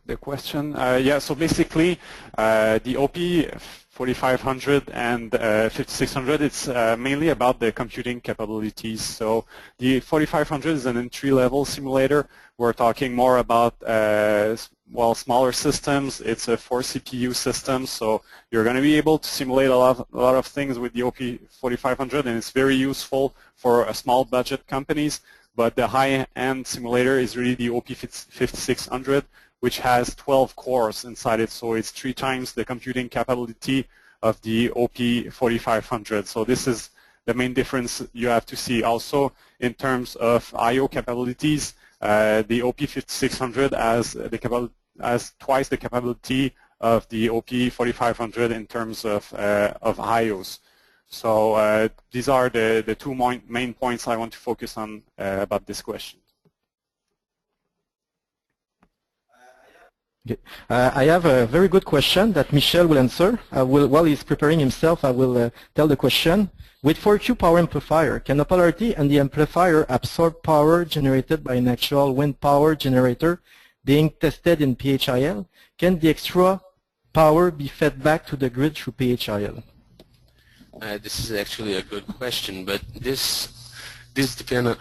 the question, yeah, so basically the OP4500 and 5600, it's mainly about the computing capabilities. So the 4500 is an entry-level simulator. We're talking more about well, smaller systems. It's a 4 CPU system, so you're going to be able to simulate a lot of things with the OP4500, and it's very useful for small budget companies. But the high-end simulator is really the OP5600, which has 12 cores inside it, so it's 3 times the computing capability of the OP4500. So this is the main difference you have to see. Also, in terms of I/O capabilities, the OP5600 has twice the capability of the OP4500 in terms of I/Os. So these are the two main points I want to focus on about this question. Okay. I have a very good question that Michel will answer. While he's preparing himself, I will tell the question. With 4Q power amplifier, can OPAL-RT and the amplifier absorb power generated by an actual wind power generator being tested in P-HIL? Can the extra power be fed back to the grid through P-HIL? This is actually a good question, but this depends on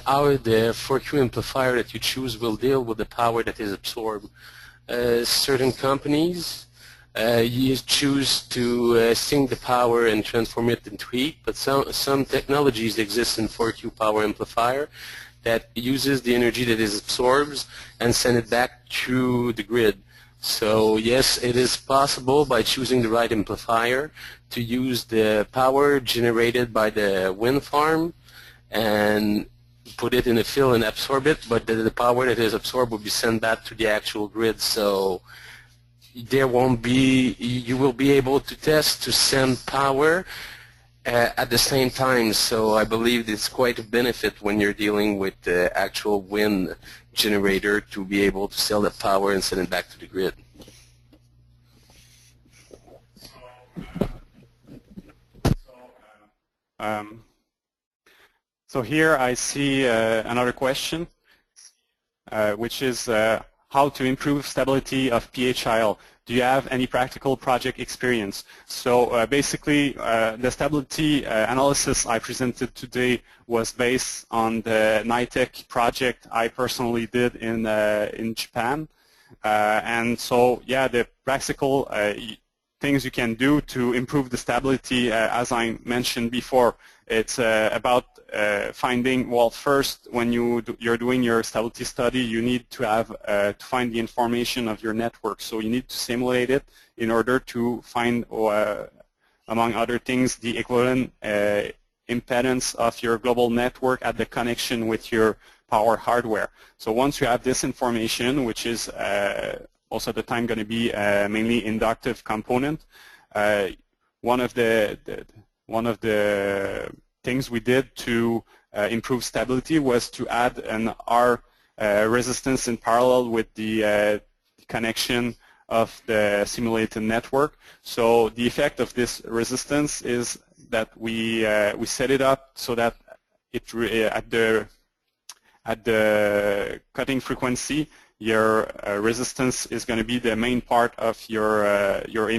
how the 4Q amplifier that you choose will deal with the power that is absorbed. Certain companies you choose to sink the power and transform it into heat, but some technologies exist in 4Q power amplifier that uses the energy that is absorbed and send it back through the grid. So yes, it is possible by choosing the right amplifier to use the power generated by the wind farm and put it in a field and absorb it, but the power that is absorbed will be sent back to the actual grid. So there won't be, you will be able to test to send power at the same time. So I believe it's quite a benefit when you're dealing with the actual wind generator to be able to sell the power and send it back to the grid. So here I see another question, which is how to improve stability of P-HIL. Do you have any practical project experience? So basically, the stability analysis I presented today was based on the NITEC project I personally did in Japan. And so, yeah, the practical things you can do to improve the stability, as I mentioned before, it's about finding, well, first, when you're doing your stability study, you need to have to find the information of your network. So you need to simulate it in order to find among other things, the equivalent impedance of your global network at the connection with your power hardware. So once you have this information, which is most of the time going to be mainly inductive component, one of the things we did to improve stability was to add an R resistance in parallel with the connection of the simulated network. So the effect of this resistance is that we set it up so that it at the cutting frequency, your resistance is going to be the main part of your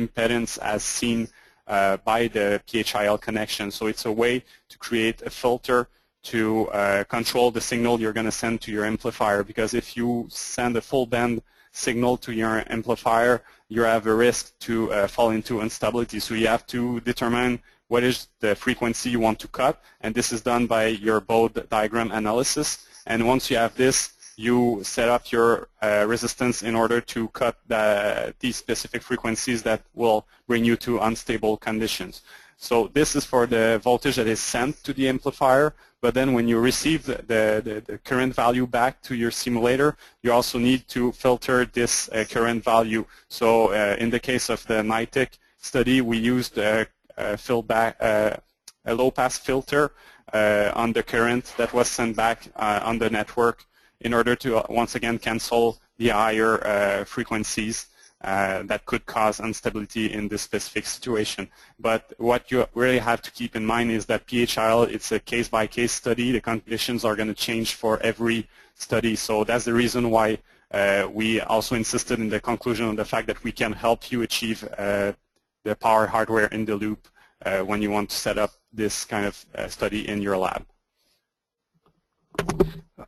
impedance as seen by the P-HIL connection. So it's a way to create a filter to control the signal you're going to send to your amplifier, because if you send a full band signal to your amplifier, you have a risk to fall into instability. So you have to determine what is the frequency you want to cut, and this is done by your Bode diagram analysis. And once you have this, you set up your resistance in order to cut these specific frequencies that will bring you to unstable conditions. So this is for the voltage that is sent to the amplifier, but then when you receive the current value back to your simulator, you also need to filter this current value. So in the case of the NITEC study, we used a low-pass filter on the current that was sent back on the network in order to once again cancel the higher frequencies that could cause instability in this specific situation. But what you really have to keep in mind is that P-HIL, it's a case-by-case study. The conditions are going to change for every study. So that's the reason why we also insisted in the conclusion on the fact that we can help you achieve the power hardware in the loop when you want to set up this kind of study in your lab.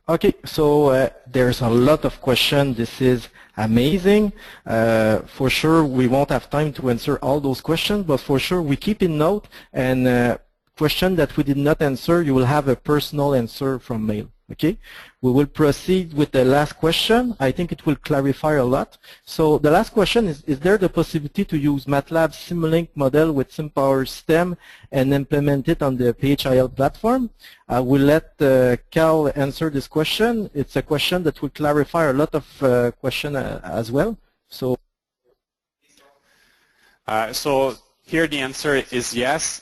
Okay, so there's a lot of questions. This is amazing. For sure, we won't have time to answer all those questions, but for sure, we keep in note, and question that we did not answer, you will have a personal answer from mail. Okay, we will proceed with the last question. I think it will clarify a lot. So the last question is there the possibility to use MATLAB Simulink model with SimPower STEM and implement it on the P-HIL platform? I will let Cal answer this question. It's a question that will clarify a lot of questions as well. So here the answer is yes.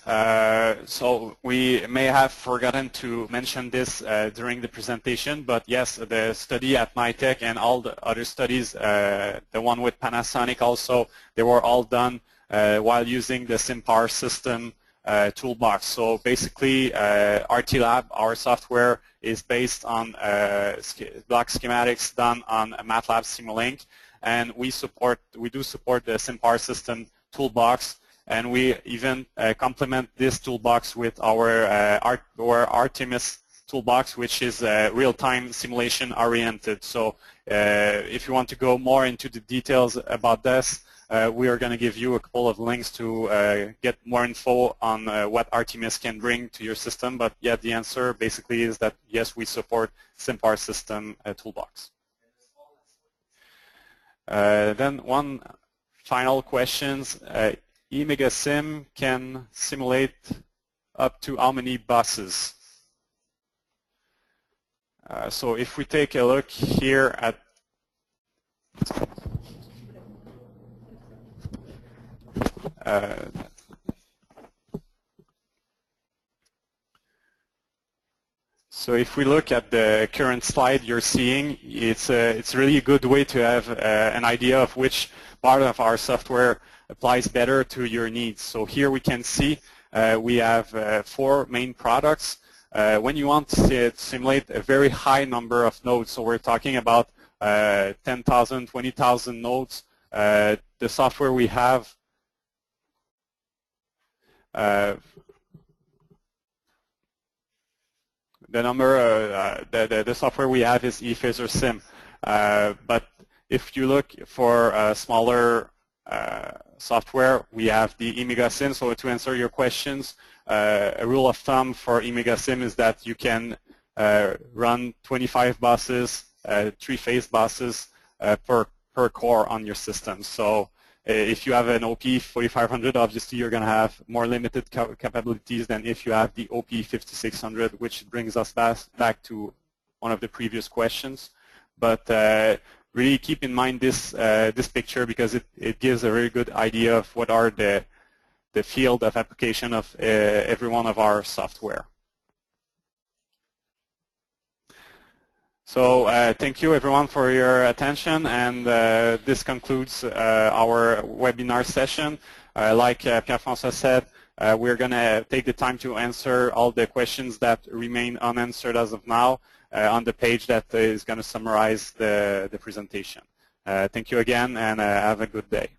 So we may have forgotten to mention this during the presentation, but yes, the study at NITEC and all the other studies, the one with Panasonic also, they were all done while using the SimPower system toolbox. So basically, RT Lab, our software, is based on block schematics done on MATLAB Simulink, and we do support the SimPower system toolbox. And we even complement this toolbox with our Artemis toolbox, which is real-time simulation oriented. So if you want to go more into the details about this, we are going to give you a couple of links to get more info on what Artemis can bring to your system. But yeah, the answer basically is that yes, we support SimPower system toolbox. Then one final questions. eMegaSim can simulate up to how many buses? So if we take a look here at so if we look at the current slide you're seeing, it's really a good way to have an idea of which part of our software applies better to your needs. So here we can see we have 4 main products. When you want to simulate a very high number of nodes, so we're talking about 10,000, 20,000 nodes, the software we have the software we have is ePhaserSim. But if you look for smaller software, we have the eMegaSim. So to answer your questions, a rule of thumb for eMegaSim is that you can run 25 buses, 3-phase buses per core on your system. So if you have an OP4500, obviously you're going to have more limited capabilities than if you have the OP5600, which brings us back to one of the previous questions. But really keep in mind this this picture, because it gives a very good idea of what are the field of application of every one of our software. So thank you everyone for your attention, and this concludes our webinar session. Like Pierre-François said, we're going to take the time to answer all the questions that remain unanswered as of now on the page that is going to summarize the presentation. Thank you again, and have a good day.